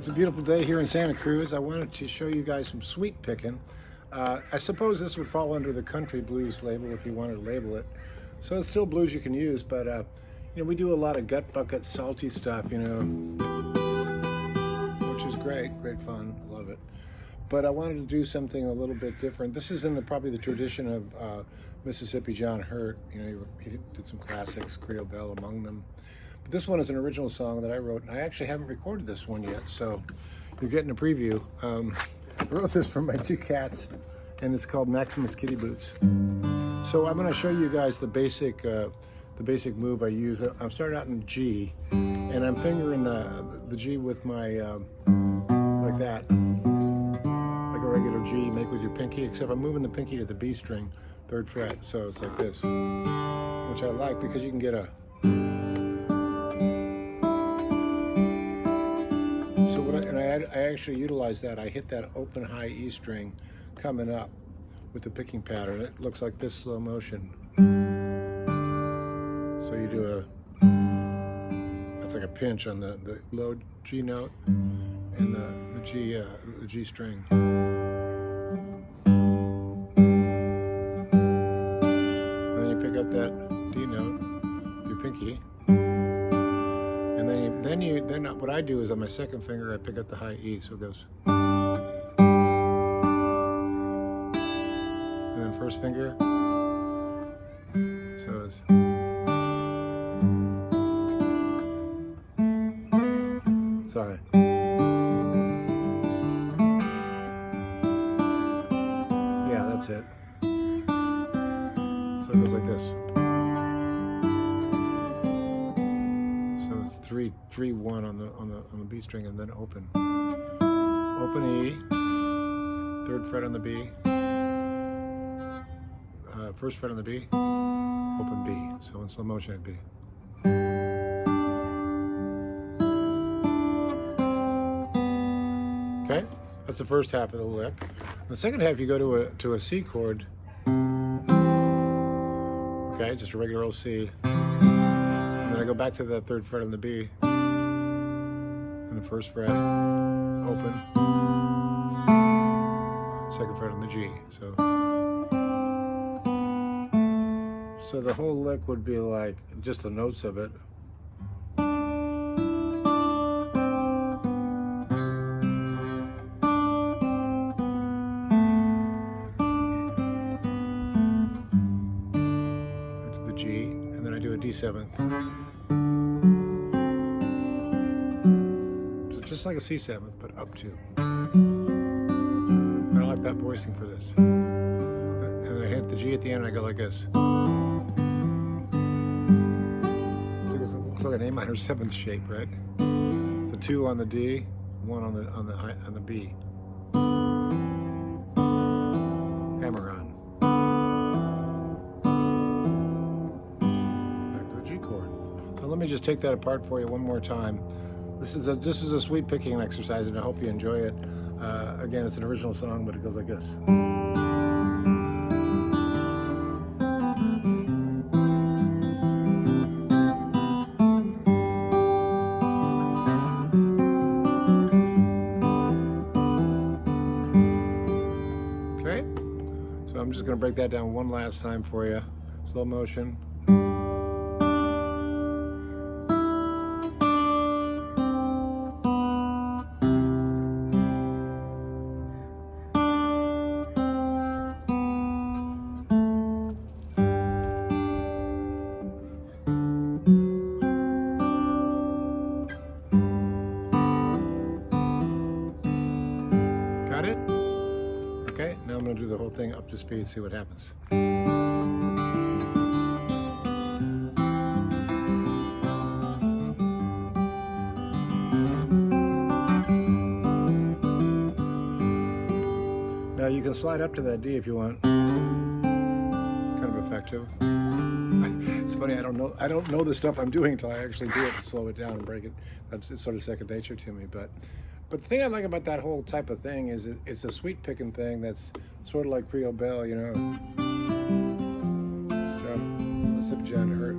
a beautiful day here in Santa Cruz. I wanted to show you guys some sweet picking. I suppose this would fall under the country blues label if you wanted to label it. So it's still blues you can use, but you know, we do a lot of gut bucket, salty stuff, you know, which is great fun, love it. But I wanted to do something a little bit different. This is in probably the tradition of Mississippi John Hurt. You know, he did some classics, Creole Belle among them. But this one is an original song that I wrote, and I actually haven't recorded this one yet, so you're getting a preview. I wrote this for my two cats, and it's called Maximus Kitty Boots. So I'm going to show you guys the basic move I use. I'm starting out in G, and I'm fingering the G with my like that, like a regular G. Make with your pinky, except I'm moving the pinky to the B string, 3rd fret. So it's like this, which I like because you can get a. So what I actually utilize that. I hit that open high E string coming up with the picking pattern. It looks like this, slow motion. So you do that's like a pinch on the low G note and the G string. Then you pick up that D note, your pinky. And then what I do is on my 2nd finger I pick up the high E, so it goes. And then 1st finger, so it's. Sorry. Yeah, that's it. So it goes like this. Three, 1 on the B string, and then open E, 3rd fret on the B, 1st fret on the B, open B. So in slow motion it'd be. Okay, that's the first half of the lick. The second half you go to a C chord. Okay, just a regular old C. And then I go back to the 3rd fret on the B, and the 1st fret, open, 2nd fret on the G. So the whole lick would be like just the notes of it. To the G, and then I do a D7. Just like a C7, but up 2. I don't like that voicing for this. And I hit the G at the end and I go like this. It looks like an A minor 7th shape, right? The 2 on the D, 1 on the B. Hammer on. Back to the G chord. So let me just take that apart for you one more time. This is a sweet picking exercise, and I hope you enjoy it. Again, it's an original song, but it goes like this. Okay, so I'm just going to break that down one last time for you. Slow motion. Got it? Okay, now I'm going to do the whole thing up to speed, see what happens. Now you can slide up to that D if you want. Kind of effective. It's funny, I don't know the stuff I'm doing until I actually do it and slow it down and break it. It's sort of second nature to me, but the thing I like about that whole type of thing is it's a sweet picking thing that's sort of like Creole Belle, you know. Mississippi John Hurt.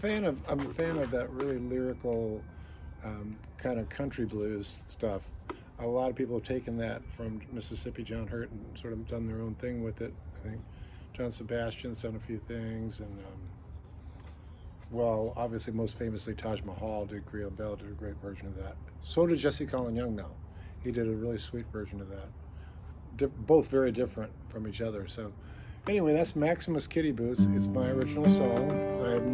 I'm a fan of that really lyrical kind of country blues stuff. A lot of people have taken that from Mississippi John Hurt and sort of done their own thing with it. I think John Sebastian's done a few things, and well, obviously, most famously, Taj Mahal did Creole Belle, did a great version of that. So did Jesse Colin Young, though. He did a really sweet version of that. Both very different from each other. So, anyway, that's Maximus Kitty Boots. It's my original song that I've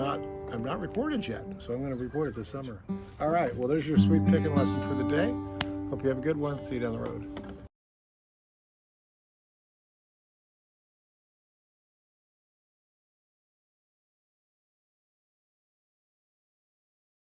not recorded yet, so I'm going to record it this summer. All right, well, there's your sweet picking lesson for the day. Hope you have a good one. See you down the road.